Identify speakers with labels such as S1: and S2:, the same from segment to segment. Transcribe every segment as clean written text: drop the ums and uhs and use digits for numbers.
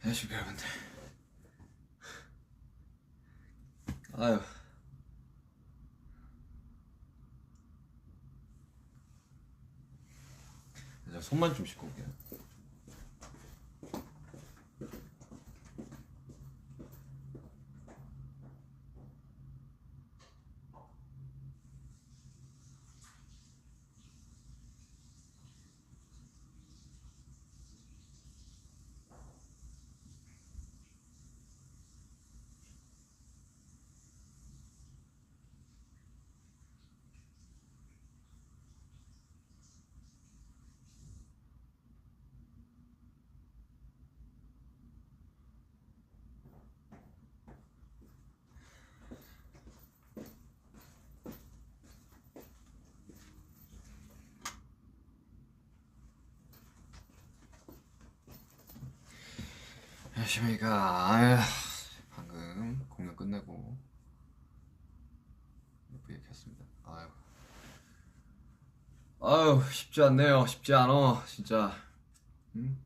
S1: 안녕하십니까 여러분들. 아유, 저 손만 좀 씻고 올게요. 안녕하십니까. 아유, 방금 공연 끝내고 예쁘게 켰습니다. 아유, 쉽지 않네요. 쉽지 않어, 진짜. 응?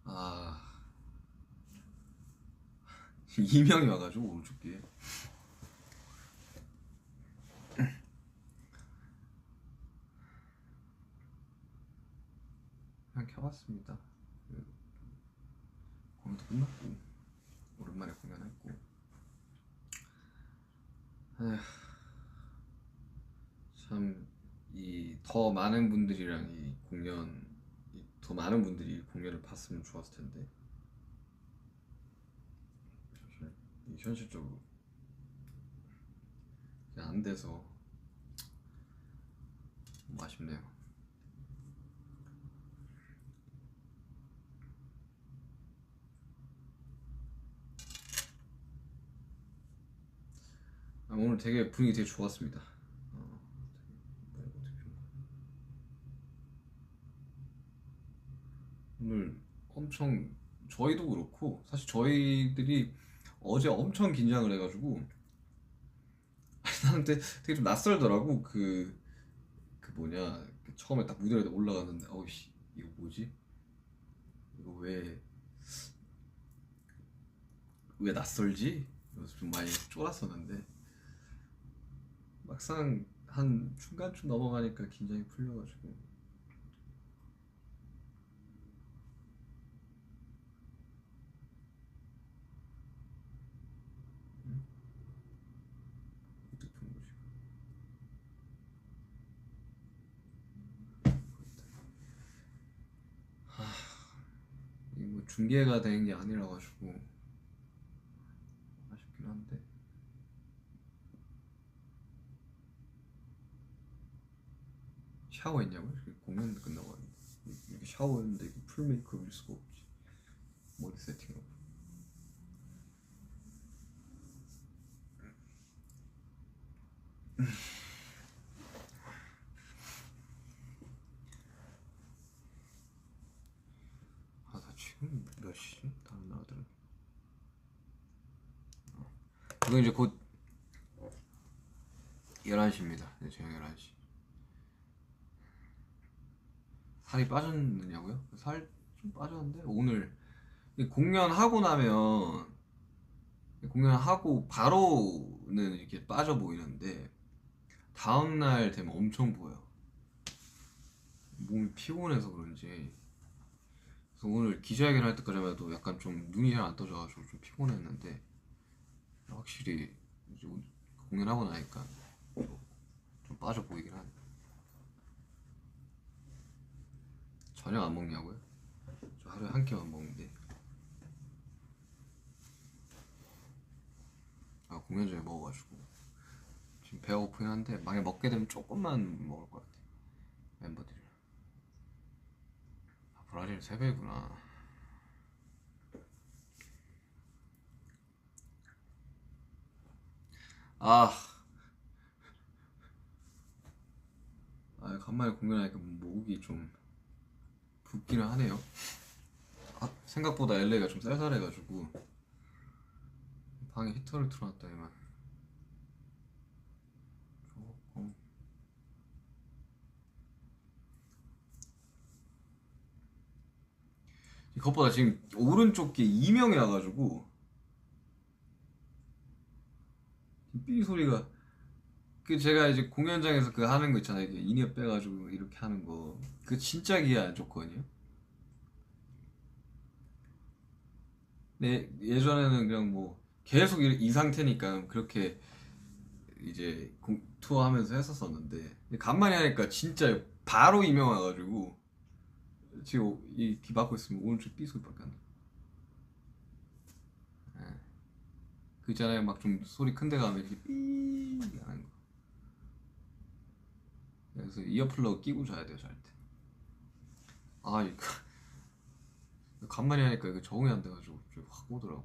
S1: 아, 이명이 와가지고 오른쪽 귀에. 그냥 켜봤습니다. 공연도 끝났고 오랜만에 공연했고. 에휴, 참 이 더 많은 분들이랑 더 많은 분들이 공연을 봤으면 좋았을 텐데 현실적으로 그냥 안 돼서 좀 아쉽네요. 오늘 되게 분위기 되게 좋았습니다. 오늘 엄청 저희도 그렇고 사실 저희들이 어제 엄청 긴장을 해가지고 나는 되게 좀 낯설더라고. 그 뭐냐, 처음에 딱 무대에 올라갔는데 어이씨 이거 뭐지? 이거 왜 낯설지? 그래서 좀 많이 쫄았었는데 막상 한 중간쯤 넘어가니까 긴장이 풀려가지고 뜻깊은 곳이고. 이게 뭐 중계가 된 게 아니라 가지고 아쉽긴 한데. 샤워했냐고요? 공연 끝나고 왔는데 이렇게 샤워했는데 이거 풀 메이크업일 수가 없지. 머리 세팅하고. 나 지금 몇 시지? 다른 나라들은 이거 이제 곧 11시입니다. 네, 저녁 11시. 살이 빠졌느냐고요? 살 좀 빠졌는데 오늘 공연하고 바로는 이렇게 빠져 보이는데 다음날 되면 엄청 보여. 몸이 피곤해서 그런지. 그래서 오늘 기자회견 할 때까지만 해도 약간 좀 눈이 잘 안 떠져가지고 좀 피곤했는데 확실히 이제 공연하고 나니까 좀 빠져 보이긴 하네. 저녁 안 먹냐고요? 저 하루에 한 끼만 먹는데. 공연 전에 먹어가지고 지금 배가 고프긴 한데 만약 먹게 되면 조금만 먹을 것 같아. 멤버들이랑. 브라질 3배구나. 아, 간만에 공연하니까 목이 좀 붓기는 하네요. 생각보다 LA가 좀 쌀쌀해가지고 방에 히터를 틀어놨더니만 조금. 그것보다 지금 오른쪽 게 이명이 나가지고 삐 소리가, 그 제가 이제 공연장에서 그 하는 거 있잖아요. 이게 인이어 빼가지고 이렇게 하는 거. 그 진짜 기에 안 좋거든요. 네, 예전에는 그냥 뭐 계속 이 상태니까 그렇게 이제 투어하면서 했었었는데 간만에 하니까 진짜 바로 이명 와가지고 지금 이귀 막고 있으면 오른쪽 삐 소리밖에 안 나. 예. 그 있잖아요. 막 좀 소리 큰 데 가면 이렇게 삐 하는 거. 그래서 이어플러그 끼고 자야 돼요, 잘 때. 아, 이거 간만에 하니까 이거 적응이 안 돼가지고 좀 확 오더라고.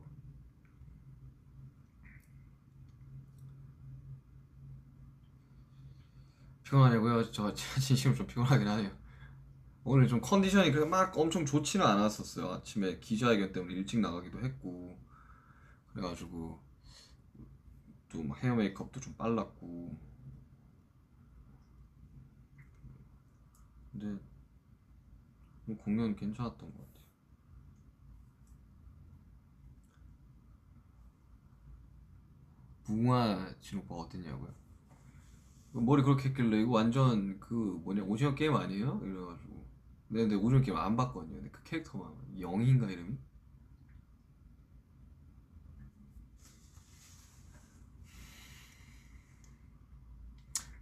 S1: 피곤하냐고요? 저 진심으로 좀 피곤하긴 하네요. 오늘 좀 컨디션이 그렇게 막 엄청 좋지는 않았었어요. 아침에 기자회견 때문에 일찍 나가기도 했고 그래가지고 또 막 헤어 메이크업도 좀 빨랐고. 근데 뭐 공연 괜찮았던 것 같아요. 무궁화 진오빠 어땠냐고요? 머리 그렇게 했길래 이거 완전 그 뭐냐 오징어 게임 아니에요? 이래가지고 근데 오징어 게임 안 봤거든요. 근데 그 캐릭터만 영희인가 이름이?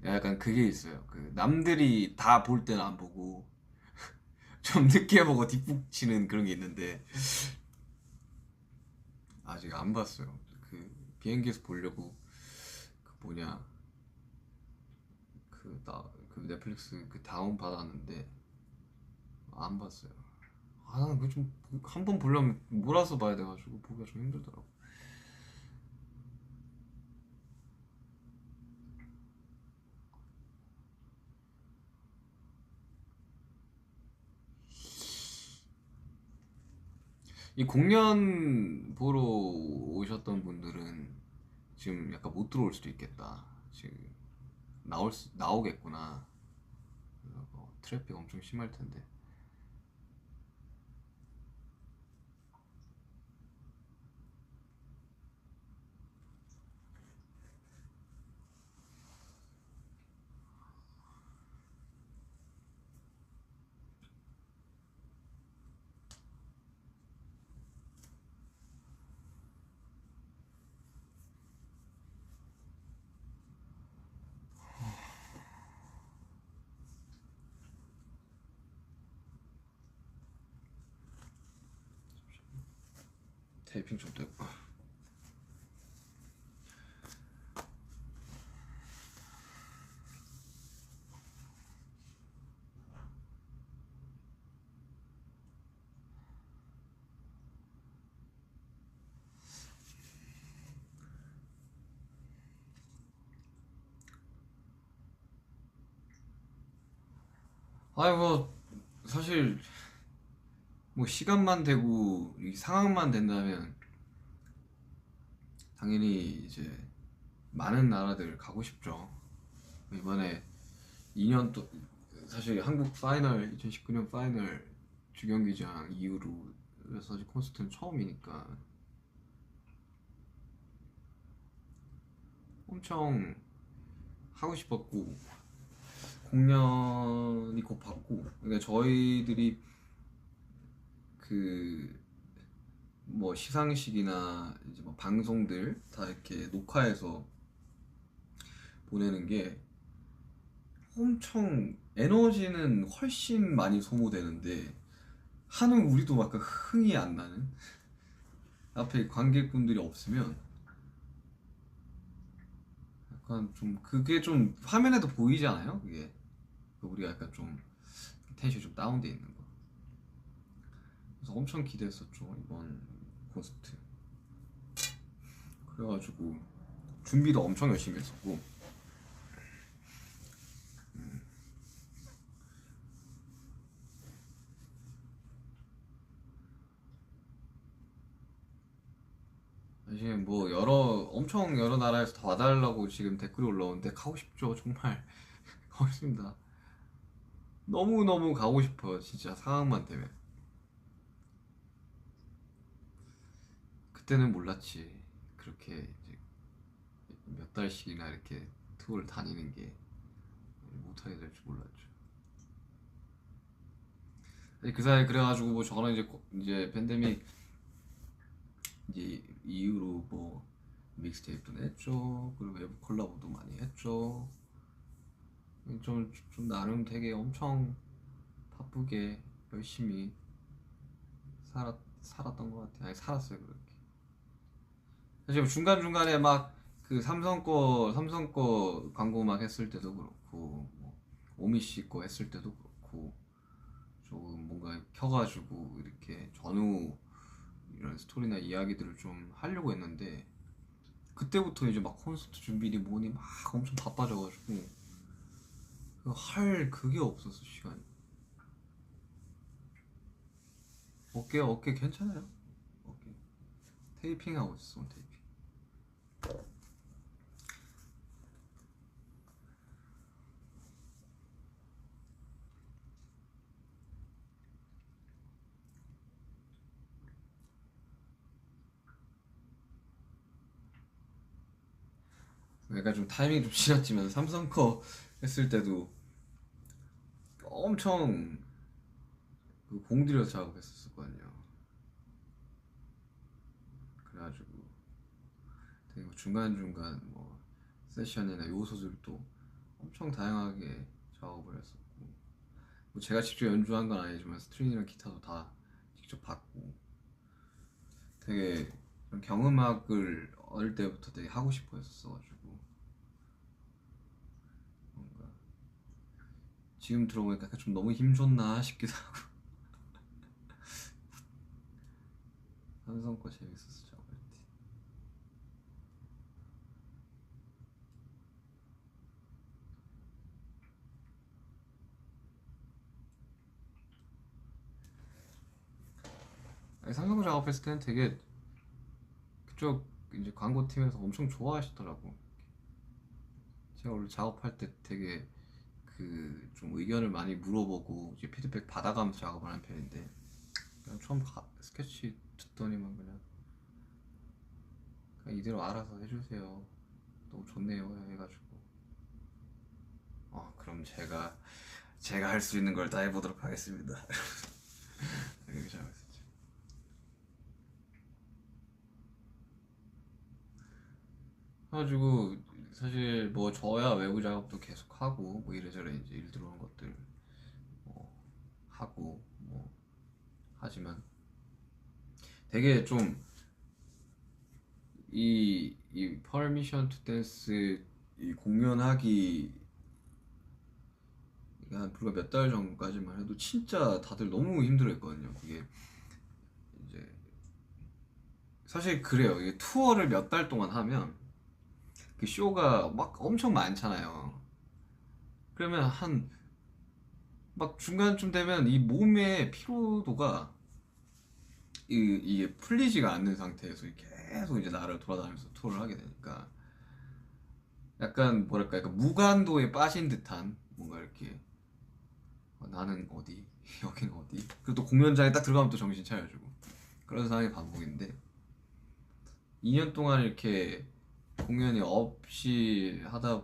S1: 약간 그게 있어요. 그 남들이 다 볼 때는 안 보고 좀 늦게 보고 뒷북 치는 그런 게 있는데 아직 안 봤어요. 그 비행기에서 보려고 그 뭐냐 그 넷플릭스 그 다운 받았는데 안 봤어요. 아, 그 좀 한 번 보려면 몰아서 봐야 돼가지고 보기가 좀 힘들더라고. 이 공연 보러 오셨던 분들은 지금 약간 못 들어올 수도 있겠다. 지금 나오겠구나. 트래픽 엄청 심할 텐데. 테이핑 좀 되고. 아이 뭐 사실 뭐 시간만 되고 이 상황만 된다면 당연히 이제 많은 나라들 가고 싶죠. 이번에 2년 또 사실 한국 파이널 2019년 파이널 주경기장 이후로 사실 콘서트는 처음이니까 엄청 하고 싶었고 공연이 곧 받고 그러니까 저희들이 그 뭐 시상식이나 이제 뭐 방송들 다 이렇게 녹화해서 보내는 게 엄청 에너지는 훨씬 많이 소모되는데 하는 우리도 막 흥이 안 나는 앞에 관객분들이 없으면 약간 좀 그게 좀 화면에도 보이잖아요. 그게 우리가 약간 좀 텐션이 좀 다운돼 있는 거. 그래서 엄청 기대했었죠 이번 콘서트. 그래가지고 준비도 엄청 열심히 했었고 사실 뭐 엄청 여러 나라에서 다 와달라고 지금 댓글이 올라오는데 가고 싶죠 정말. 가고 싶습니다. 너무너무 가고 싶어요 진짜 상황만 되면. 그때는 몰랐지. 그렇게 이제 몇 달씩이나 이렇게 투어를 다니는 게 못하게 될 줄 몰랐죠. 그 사이에 그래가지고 뭐 저는 이제 팬데믹 이제 이후로 뭐 믹스테이프도 냈죠. 그리고 외부 콜라보도 많이 했죠. 좀 나름 되게 엄청 바쁘게 열심히 살았던 것 같아요. 아니 살았어요 그렇게. 사실 중간 중간에 막 그 삼성 거 광고 막 했을 때도 그렇고 뭐 오미 씨 거 했을 때도 그렇고 조금 뭔가 켜가지고 이렇게 전후 이런 스토리나 이야기들을 좀 하려고 했는데 그때부터 이제 막 콘서트 준비니 뭐니 막 엄청 바빠져가지고 할 그게 없었어 시간이. 어깨 괜찮아요? 어깨 테이핑 하고 있어 테이핑. 약간 좀 타이밍이 좀 지났지만 삼성 거 했을 때도 엄청 그 공들여서 작업했었거든요. 그래가지고 되게 뭐 중간중간 뭐 세션이나 요소들도 엄청 다양하게 작업을 했었고 뭐 제가 직접 연주한 건 아니지만 스트링이랑 기타도 다 직접 받고 되게 좀 경음악을 어릴 때부터 되게 하고 싶어 했었어가지고 뭔가 지금 들어보니까 약간 좀 너무 힘줬나 싶기도 하고 삼성 거 재밌었어 작업할 때. 아니, 삼성 거 작업했을 때는 되게 그쪽 이제 광고팀에서 엄청 좋아하시더라고. 제가 원래 작업할 때 되게 그 좀 의견을 많이 물어보고 이제 피드백 받아가면서 작업을 하는 편인데 그냥 처음 스케치 듣더니만 그냥 이대로 알아서 해주세요. 너무 좋네요 해가지고 그럼 제가 할 수 있는 걸 다 해보도록 하겠습니다. 이렇게 작업했었죠. 그래가지고 사실 뭐 저야 외부 작업도 계속 하고 뭐 이래저래 이제 일 들어오는 것들 뭐 하고 뭐 하지만 되게 좀 이 퍼미션 투 댄스 이 공연하기 한 불과 몇 달 전까지만 해도 진짜 다들 너무 힘들어했거든요. 그게 이제 사실 그래요. 이게 투어를 몇 달 동안 하면 그 쇼가 막 엄청 많잖아요. 그러면 한 막 중간쯤 되면 이 몸의 피로도가 이게 풀리지가 않는 상태에서 계속 이제 나를 돌아다니면서 투어를 하게 되니까 약간 뭐랄까 약간 무간도에 빠진 듯한 뭔가 이렇게 나는 어디 여긴 어디 그리고 또 공연장에 딱 들어가면 또 정신 차려주고 그런 상황의 반복인데 2년 동안 이렇게 공연이 없이 하다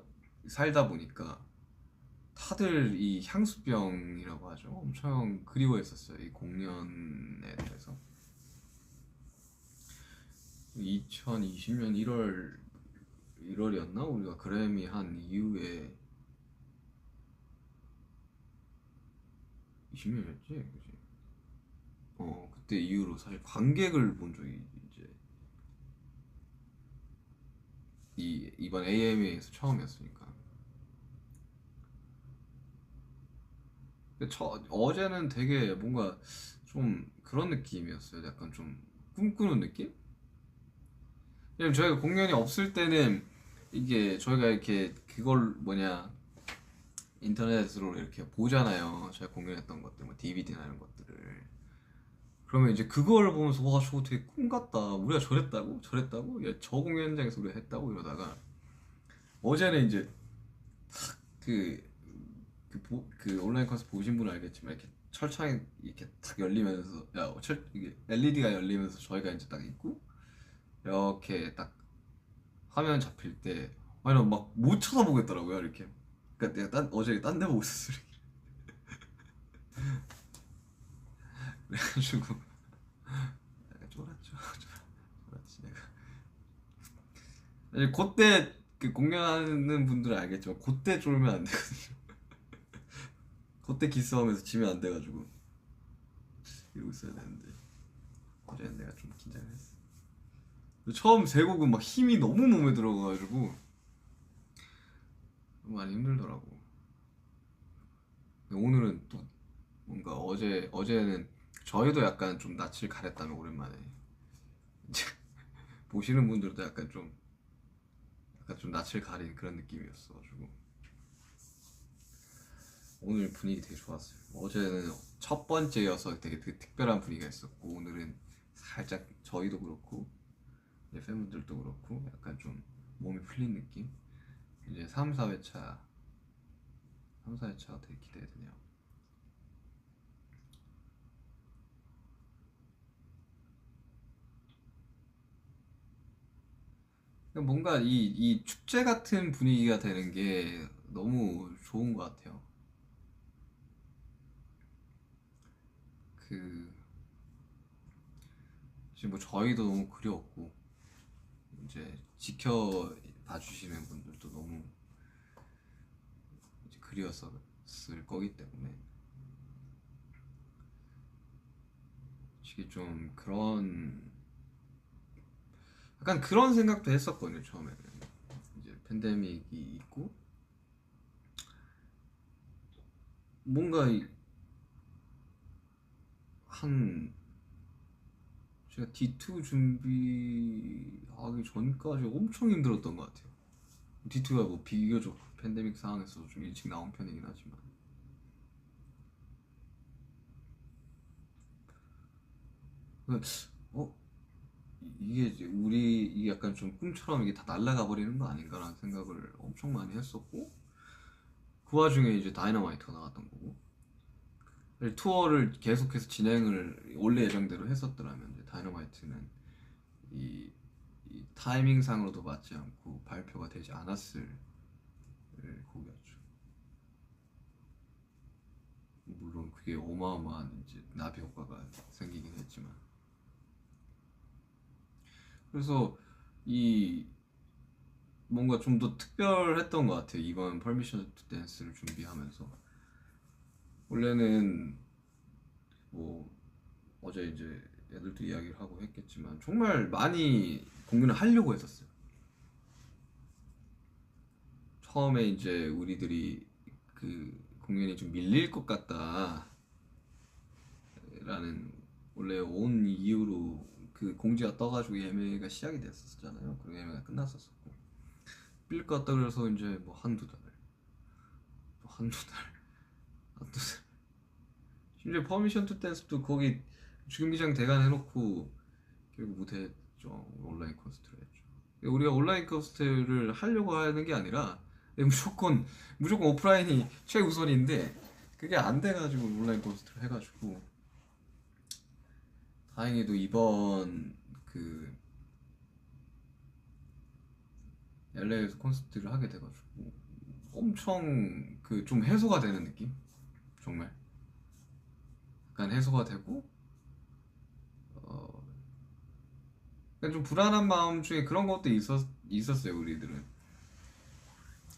S1: 살다 보니까 다들 이 향수병이라고 하죠. 엄청 그리워했었어요. 이 공연에 대해서. 2020년 1월이었나? 우리가 그래미 한 이후에 20년이었지, 그지? 그때 이후로 사실 관객을 본 적이 이제 이번 AMA에서 처음이었으니까. 근데 어제는 되게 뭔가 좀 그런 느낌이었어요. 약간 좀 꿈꾸는 느낌? 왜냐면 저희가 공연이 없을 때는 이게 저희가 이렇게 그걸 뭐냐 인터넷으로 이렇게 보잖아요. 저희가 공연했던 것들, 뭐 DVD나 이런 것들을. 그러면 이제 그걸 보면서 와 저거 되게 꿈 같다. 우리가 저랬다고? 저랬다고? 야, 저 공연장에서 우리가 했다고 이러다가 어제는 이제 그, 그 온라인 콘서트 보신 분은 알겠지만 이렇게 철창이 이렇게 탁 열리면서 이게 LED가 열리면서 저희가 이제 딱 있고 이렇게 딱 화면 잡힐 때 아니 막 못 쳐다보겠더라고요 이렇게. 그러니까 내가 어제 딴 데 보고 있었어. 그래가지고 내가 쫄았죠. 쫄았지 내가. 아니, 그때 그 공연하는 분들은 알겠지만 그때 쫄면 안 되거든요. 그때 기싸움에서 지면 안 돼가지고 이러고 있어야 되는데 어제는 내가 좀 긴장을 했어. 처음 세 곡은 막 힘이 너무 몸에 들어가가지고 많이 힘들더라고. 근데 오늘은 또 뭔가 어제는 저희도 약간 좀 낯을 가렸다면 오랜만에 이제 보시는 분들도 약간 좀 낯을 가린 그런 느낌이었어가지고 오늘 분위기 되게 좋았어요. 어제는 첫 번째여서 되게 특별한 분위기가 있었고 오늘은 살짝 저희도 그렇고 이제 팬분들도 그렇고 약간 좀 몸이 풀린 느낌. 이제 3, 4회차 되게 기대되네요. 뭔가 이 축제 같은 분위기가 되는 게 너무 좋은 것 같아요. 그 지금 뭐 저희도 너무 그리웠고 이제 지켜봐 주시는 분들도 너무 이제 그리웠을 거기 때문에 솔직히 좀 약간 그런 생각도 했었거든요 처음에는. 이제 팬데믹이 있고 뭔가 한 제가 D2 준비하기 전까지 엄청 힘들었던 것 같아요. D2가 뭐 비교적 팬데믹 상황에서 좀 일찍 나온 편이긴 하지만 어? 이게 이제 이게 약간 좀 꿈처럼 이게 다 날아가 버리는 거 아닌가라는 생각을 엄청 많이 했었고 그 와중에 이제 다이너마이트가 나왔던 거고 투어를 계속해서 진행을 원래 예정대로 했었더라면 이제 다이너마이트는 이, 이 타이밍상으로도 맞지 않고 발표가 되지 않았을 곡이었죠. 물론 그게 어마어마한 이제 나비 효과가 생기긴 했지만 그래서 이 뭔가 좀 더 특별했던 것 같아요. 이번 퍼미션 투 댄스를 준비하면서 원래는 뭐 어제 이제 애들도 이야기를 하고 했겠지만 정말 많이 공연을 하려고 했었어요. 처음에 이제 우리들이 그 공연이 좀 밀릴 것 같다라는 원래 온 이후로 그 공지가 떠가지고 예매가 시작이 됐었잖아요. 그리고 예매가 끝났었고 밀릴 것 같다 그래서 이제 뭐 한두 달 심지어 퍼미션 투 댄스도 거기 주경기장 대관 해놓고 결국 못했죠. 온라인 콘서트를 했죠. 우리가 온라인 콘서트를 하려고 하는 게 아니라 무조건 오프라인이 최우선인데 그게 안 돼가지고 온라인 콘서트를 해가지고 다행히도 이번 그 LA에서 콘서트를 하게 돼가지고 엄청 그 좀 해소가 되는 느낌? 정말 약간 해소가 되고 어 약간 좀 불안한 마음 중에 그런 것도 있었어요 우리들은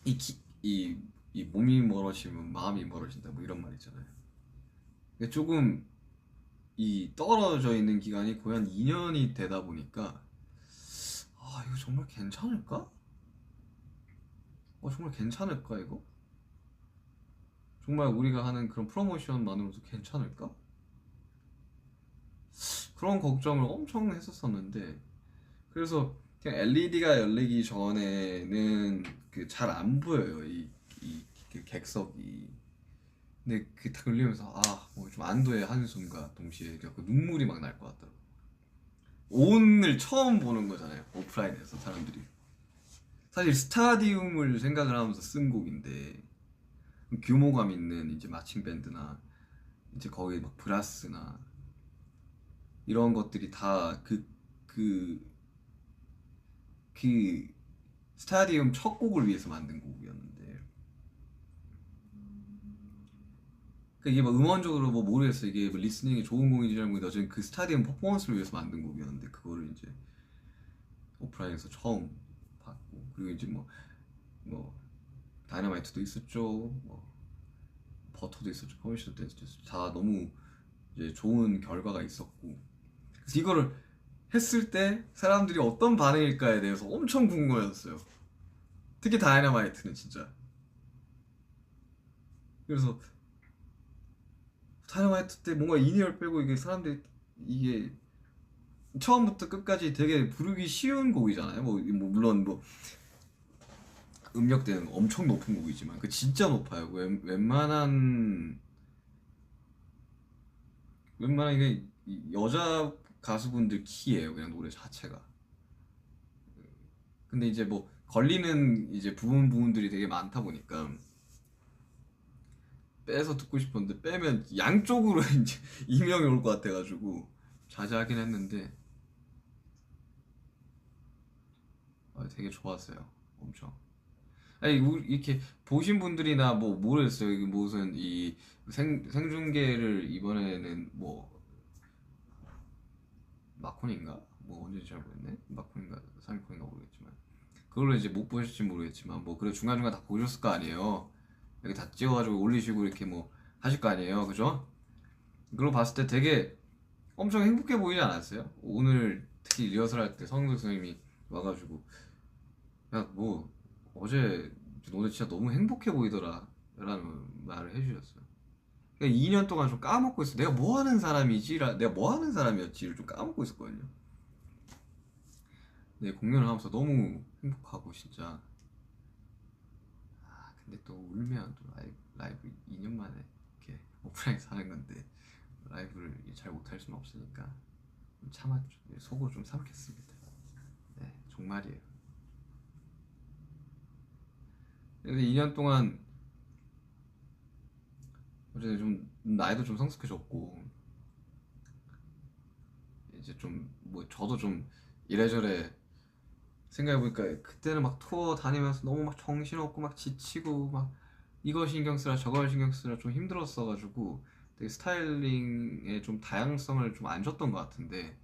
S1: 이, 기, 이 몸이 멀어지면 마음이 멀어진다 뭐 이런 말 있잖아요. 근데 조금 이 떨어져 있는 기간이 거의 한 2년이 되다 보니까 아 이거 정말 괜찮을까? 정말 괜찮을까 이거? 정말 우리가 하는 그런 프로모션만으로도 괜찮을까? 그런 걱정을 엄청 했었었는데 그래서 그냥 LED가 열리기 전에는 그 잘 안 보여요 그 객석이. 근데 그 딱 열리면서 뭐 좀 안도의 한숨과 동시에 그 눈물이 막 날 것 같더라고. 오늘 처음 보는 거잖아요 오프라인에서 사람들이. 사실 스타디움을 생각을 하면서 쓴 곡인데 규모감 있는 이제 마침 밴드나 이제 거기 막 브라스나 이런 것들이 다 그 그 스타디움 첫 곡을 위해서 만든 곡이었는데 이게 뭐 음원적으로 뭐 모르겠어. 이게 뭐 리스닝이 좋은 곡인지 잘 모르겠는데 어쨌든 그 스타디움 퍼포먼스를 위해서 만든 곡이었는데 그거를 이제 오프라인에서 처음 봤고 그리고 이제 뭐 다이너마이트도 있었죠. 뭐 버터도 있었죠. 퍼미션 댄스도 있었죠. 다 너무 이제 좋은 결과가 있었고 그래서 이거를 했을 때 사람들이 어떤 반응일까에 대해서 엄청 궁금해졌어요. 특히 다이너마이트는 진짜. 그래서 다이너마이트 때 뭔가 인이어를 빼고 이게 사람들이 이게 처음부터 끝까지 되게 부르기 쉬운 곡이잖아요. 뭐 물론 뭐 음역대는 엄청 높은 곡이지만 그 진짜 높아요. 웬만한 이게 여자 가수분들 키예요. 그냥 노래 자체가. 근데 이제 뭐 걸리는 이제 부분들이 되게 많다 보니까 빼서 듣고 싶었는데 빼면 양쪽으로 이제 이명이 올 것 같아가지고 자제하긴 했는데 되게 좋았어요. 엄청. 아니 이렇게 보신 분들이나 뭐 모르겠어요. 이게 무슨 이 생중계를 이번에는 뭐 마콘인가 뭐 언제인지 잘 모르겠네. 마콘인가 사미콘인가 모르겠지만 그걸로 이제 못 보실지 모르겠지만 뭐 그래 중간중간 다 보셨을 거 아니에요. 여기 다 찍어가지고 올리시고 이렇게 뭐 하실 거 아니에요, 그죠? 그걸 봤을 때 되게 엄청 행복해 보이지 않았어요? 오늘 특히 리허설 할 때 성도 선생님이 와가지고 야 뭐 어제 너네 진짜 너무 행복해 보이더라 라는 말을 해주셨어요. 그러니까 2년 동안 좀 까먹고 있어. 내가 뭐 하는 사람이지? 내가 뭐 하는 사람이었지를 좀 까먹고 있었거든요. 네, 공연을 하면서 너무 행복하고 진짜. 근데 또 울면 또 라이브 2년 만에 이렇게 오프라인에서 하는 건데 라이브를 잘 못할 수는 없으니까 참았죠. 속으로 좀 참겠습니다. 네, 정말이에요. 근데 2년 동안 어제 좀 나이도 좀 성숙해졌고 이제 좀 뭐 저도 좀 이래저래 생각해보니까 그때는 막 투어 다니면서 너무 막 정신없고 막 지치고 막 이거 신경 쓰라 저거 신경 쓰라 좀 힘들었어가지고 되게 스타일링에 좀 다양성을 좀 안 줬던 것 같은데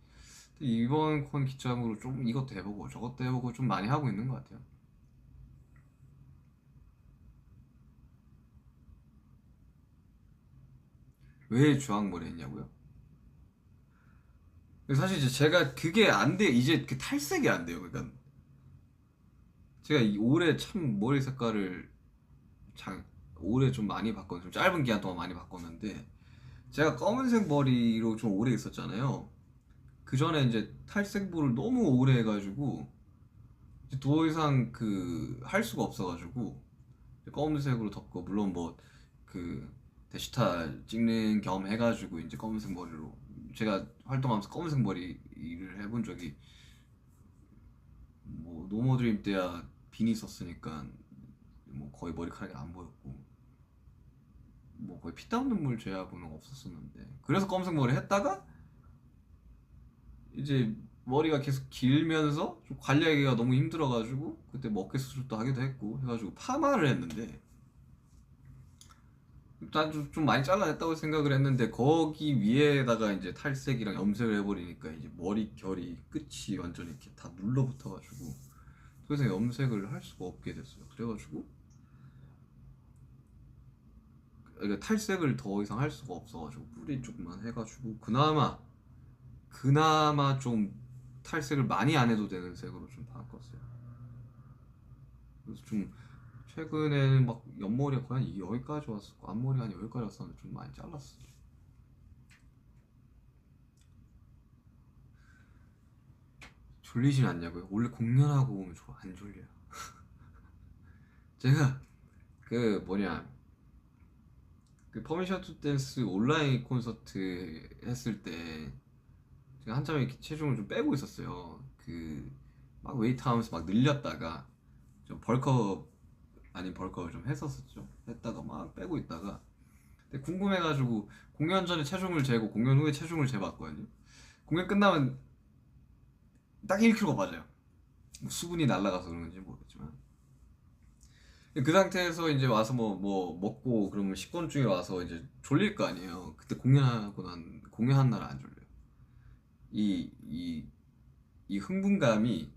S1: 이번 콘 기점으로 좀 이것도 해보고 저것도 해보고 좀 많이 하고 있는 것 같아요. 왜 주황머리 했냐고요? 사실 이제 제가 그게 안 돼. 이제 그 탈색이 안 돼요. 그러니까 제가 올해 참 머리 색깔을 장 올해 좀 많이 바꿨 좀 짧은 기간 동안 많이 바꿨는데 제가 검은색 머리로 좀 오래 있었잖아요. 그 전에 이제 탈색부를 너무 오래 해가지고 이제 더 이상 그 할 수가 없어가지고 검은색으로 덮고 물론 뭐 그 데시타 찍는 겸 해가지고 이제 검은색 머리로 제가 활동하면서 검은색 머리를 해본 적이 뭐 노모드림 때야 비니 썼으니까 뭐 거의 머리카락이 안 보였고 뭐 거의 피땀 눈물 제하고는 없었었는데 그래서 검은색 머리 했다가 이제 머리가 계속 길면서 좀 관리하기가 너무 힘들어가지고 그때 뭐 어깨 수술도 하기도 했고 해가지고 파마를 했는데 난 좀 많이 잘라냈다고 생각을 했는데 거기 위에다가 이제 탈색이랑 염색을 해버리니까 이제 머리 결이 끝이 완전히 이렇게 다 눌러붙어가지고 더 이상 염색을 할 수가 없게 됐어요. 그래가지고 그러니까 탈색을 더 이상 할 수가 없어가지고 뿌리 쪽만 해가지고 그나마 좀 탈색을 많이 안 해도 되는 색으로 좀 바꿨어요. 그래서 좀 최근에는 막 옆머리가 거의 한 여기까지 왔었고 앞머리가 한 여기까지 왔었는데 좀 많이 잘랐어요. 졸리진 않냐고요? 원래 공연하고 오면 안 졸려요. 제가 그 뭐냐 그 퍼미션 투 댄스 온라인 콘서트 했을 때 제가 한참 이렇게 체중을 좀 빼고 있었어요. 그 막 웨이트 하면서 막 늘렸다가 좀 벌크업 아닌 벌크업을 좀 했었었죠. 했다가 막 빼고 있다가 근데 궁금해가지고 공연 전에 체중을 재고 공연 후에 체중을 재봤거든요. 공연 끝나면 딱 1kg가 빠져요. 뭐 수분이 날아가서 그런지 모르겠지만 그 상태에서 이제 와서 뭐 먹고 그러면 식곤증이 와서 이제 졸릴 거 아니에요. 그때 공연한 날은 안 졸려요. 이 이 이 흥분감이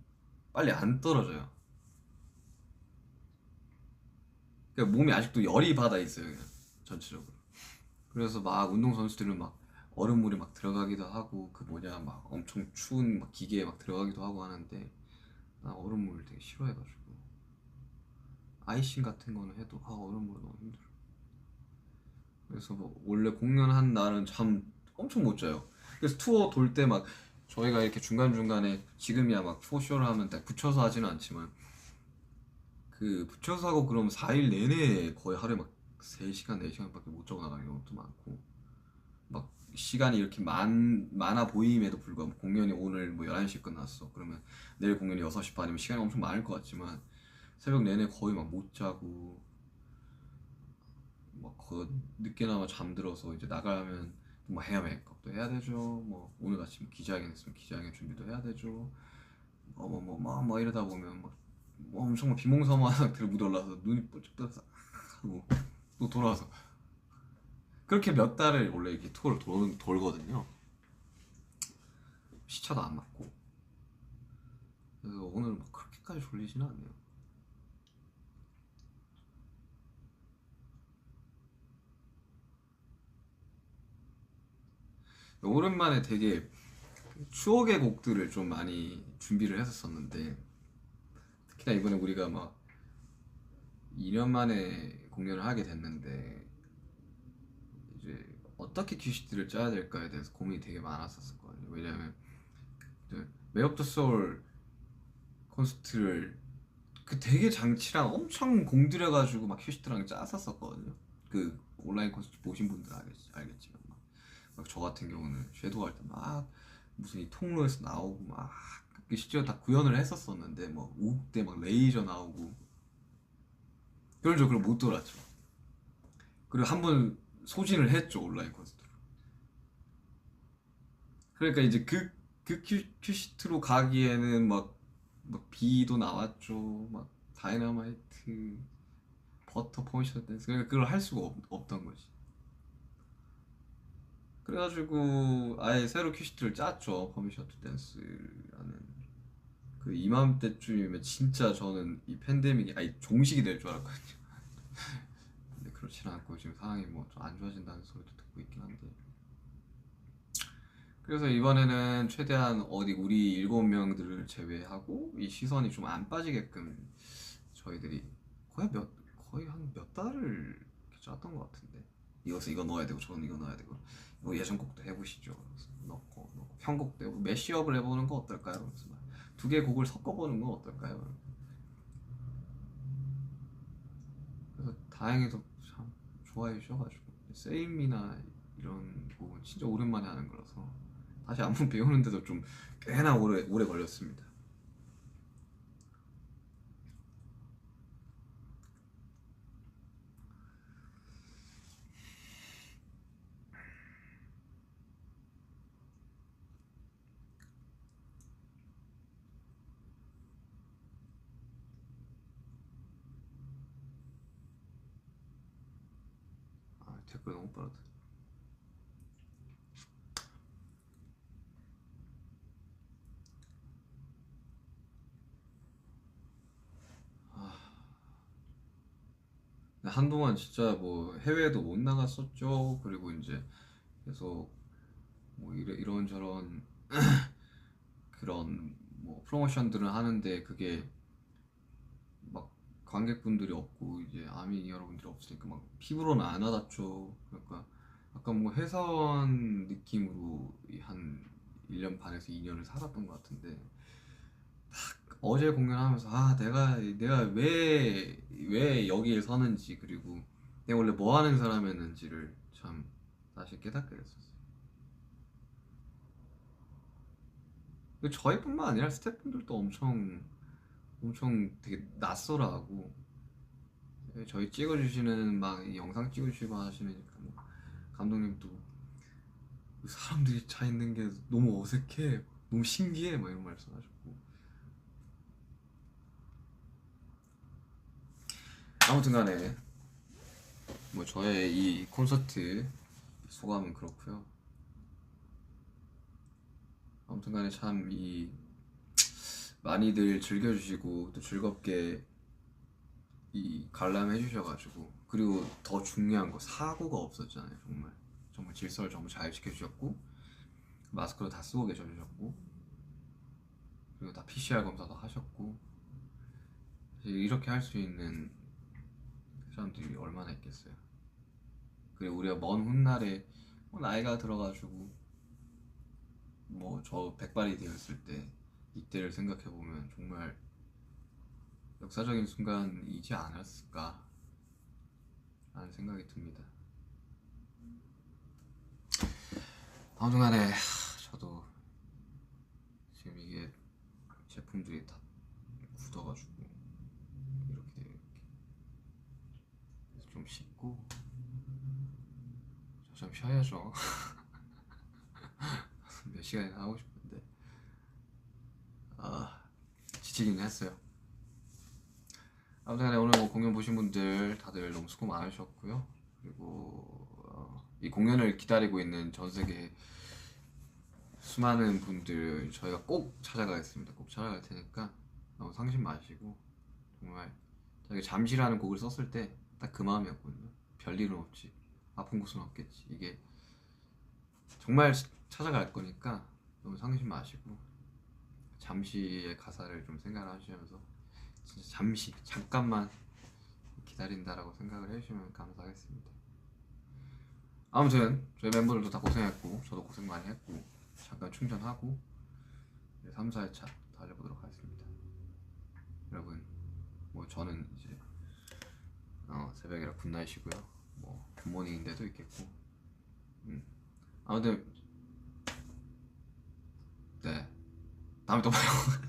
S1: 빨리 안 떨어져요. 그러니까 몸이 아직도 열이 받아 있어요, 그냥 전체적으로. 그래서 막 운동 선수들은 막 얼음물에 막 들어가기도 하고 그 뭐냐 막 엄청 추운 막 기계에 막 들어가기도 하고 하는데 나 얼음물 되게 싫어해가지고 아이싱 같은 거는 해도 얼음물 너무 힘들어. 그래서 뭐 원래 공연한 날은 잠 엄청 못 자요. 그래서 투어 돌 때 막 저희가 이렇게 중간중간에 지금이야 막 투어쇼를 하면 딱 붙여서 하지는 않지만 그 붙여서 하고 그러면 4일 내내 거의 하루에 막 3시간, 4시간밖에 못 자고 나가는 경우도 많고 막 시간이 이렇게 많아 보임에도 불구하고 공연이 오늘 뭐 11시에 끝났어. 그러면 내일 공연이 6시 반이면 시간이 엄청 많을 것 같지만 새벽 내내 거의 막 못 자고 늦게나마 잠들어서 이제 나가면 뭐 헤어 메이크업도 해야 되죠. 뭐 오늘 아침 기자회견 했으면 기자회견 준비도 해야 되죠. 뭐 이러다 보면 뭐 엄청 비몽사모한 상태로 묻어올라서 눈이 뽀쩍 떠서 하고 또 돌아와서 그렇게 몇 달을 원래 이렇게 투어를 돌거든요. 시차도 안 맞고. 그래서 오늘 뭐 그렇게까지 졸리지는 않네요. 오랜만에 되게 추억의 곡들을 좀 많이 준비를 했었었는데 특히나 이번에 우리가 막 2년 만에 공연을 하게 됐는데 이제 어떻게 큐시트를 짜야 될까에 대해서 고민이 되게 많았었거든요. 왜냐면 웨이 더 소울 콘서트를 그 되게 장치랑 엄청 공들여가지고 막 큐시트랑 짰었었거든요. 그 온라인 콘서트 보신 분들 알겠지만 막 저 같은 경우는 섀도우 할 때 막 무슨 이 통로에서 나오고 막 실제로 다 구현을 했었었는데 뭐 우국대 막 레이저 나오고 그걸 저 그걸 못 돌았죠. 그리고 한 번 소진을 했죠 온라인 콘서트로. 그러니까 이제 그 큐시트로 가기에는 막 비도 나왔죠. 막 다이너마이트 버터 포지션 댄스 그러니까 그걸 할 수가 없던 거지. 그래가지고 아예 새로 큐시트를 짰죠. 퍼미션 투 댄스라는 그 이맘때쯤이면 진짜 저는 이 팬데믹이 아예 종식이 될 줄 알았거든요. 근데 그렇지는 않고 지금 상황이 뭐 좀 안 좋아진다는 소리도 듣고 있긴 한데 그래서 이번에는 최대한 어디 우리 7명들을 제외하고 이 시선이 좀 안 빠지게끔 저희들이 거의 거의 한 몇 달을 이렇게 짰던 것 같은데 이것은 이거 넣어야 되고 저건 이거 넣어야 되고 이거 예전곡도 해보시죠. 그래서 넣고 편곡도 해보고 매시업을 해보는 거 어떨까요? 그래서 두 개의 곡을 섞어보는 건 어떨까요? 그래서 다행히도 참 좋아해 주셔가지고 세임이나 이런 곡은 진짜 오랜만에 하는 거라서 다시 안무 배우는데도 좀 꽤나 오래 걸렸습니다. 댓글 너무 빠르다. 한동안 진짜 뭐 해외에도 못 나갔었죠. 그리고 이제 계속 뭐 이런저런 그런 뭐 프로모션들을 하는데 그게 막 관객분들이 없고 이제 아미 여러분들이 없으니까 막 피부로는 안 와닿죠. 그러니까 약간 뭐 회사원 느낌으로 한 1년 반에서 2년을 살았던 것 같은데 어제 공연하면서 내가 왜 여기에 서는지 그리고 내가 원래 뭐 하는 사람이었는지를 참 다시 깨닫게 됐었어요. 저희뿐만 아니라 스태프분들도 엄청 되게 낯설어하고 저희 찍어주시는 막 영상 찍어주시고 하시니까 뭐 감독님도 사람들이 차 있는 게 너무 어색해, 너무 신기해 막 이런 말씀하셨고 아무튼간에 뭐 저의 이 콘서트 소감은 그렇고요. 아무튼간에 참 이 많이들 즐겨주시고 또 즐겁게 이 관람해 주셔가지고, 그리고 더 중요한 거 사고가 없었잖아요. 정말 정말 질서를 정말 잘 지켜주셨고 마스크도 다 쓰고 계셔주셨고 그리고 다 PCR 검사도 하셨고, 이렇게 할 수 있는 사람들이 얼마나 있겠어요. 그리고 우리가 먼 훗날에 뭐 나이가 들어가지고 뭐 저 백발이 되었을 때 이때를 생각해보면 정말 역사적인 순간이지 않았을까 라는 생각이 듭니다. 아무튼간에 저도 지금 이게 제품들이 다 굳어가지고 이렇게 좀 씻고 저 좀 쉬어야죠. 몇 시간이나 하고 싶은데 지치기는 했어요. 아무튼 오늘 뭐 공연 보신 분들 다들 너무 수고 많으셨고요. 그리고 이 공연을 기다리고 있는 전 세계 수많은 분들 저희가 꼭 찾아가겠습니다. 꼭 찾아갈 테니까 너무 상심 마시고, 정말 저희가 잠시라는 곡을 썼을 때 딱 그 마음이었거든요. 별일은 없지, 아픈 곳은 없겠지. 이게 정말 찾아갈 거니까 너무 상심 마시고 잠시의 가사를 좀 생각하시면서 진짜 잠시 잠깐만 기다린다라고 생각을 해주시면 감사하겠습니다. 아무튼 저희 멤버들도 다 고생했고 저도 고생 많이 했고 잠깐 충전하고 3, 4회차 달려보도록 하겠습니다. 여러분 뭐 저는 이제 새벽이라 굿나잇이고요. 뭐 굿모닝인데도 있겠고 아무튼 네 다음에 또 봐요.